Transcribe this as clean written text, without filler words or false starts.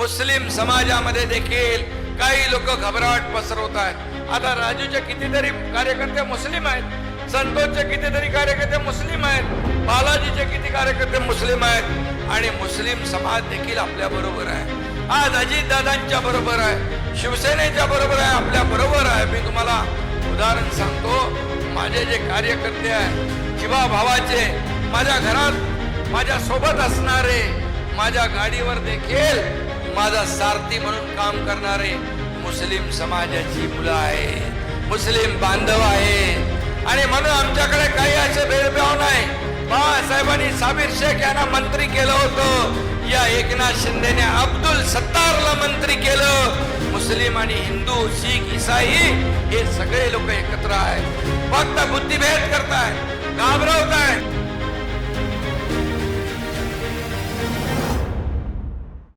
मुस्लिम समाजामध्ये देखील काही लोक घबराट पसरवत आहेत. आता राजूचे कितीतरी कार्यकर्ते मुस्लिम आहेत, संतोषचे कितीतरी कार्यकर्ते मुस्लिम आहेत, बालाजीचे किती कार्यकर्ते मुस्लिम आहेत आणि मुस्लिम समाज देखील आपल्या बरोबर आहे. आज अजितदादांच्या बरोबर आहे, शिवसेनेच्या बरोबर आहे, आपल्या बरोबर आहे. मी तुम्हाला उदाहरण सांगतो, माझे जे कार्यकर्ते आहेत जीवा भावाचे, माझ्या घरात माझ्या सोबत असणारे, माझ्या गाडीवर देखील माझा सारथी म्हणून काम करणारे मुस्लिम समाजाची मुलं आहे, मुस्लिम बांधव आहे. आणि म्हणून आमच्याकडे काही असे भेदभाव नाही. बाळासाहेबांनी साबीर शेख यांना मंत्री केलं होतं, या एकनाथ शिंदेने अब्दुल सत्तारला मंत्री केलं. मुस्लिम आणि हिंदू, शीख, ईसाई हे सगळे लोक एकत्र आहेत. फक्त बुद्धिभेद करतायत, घाबरवतायत.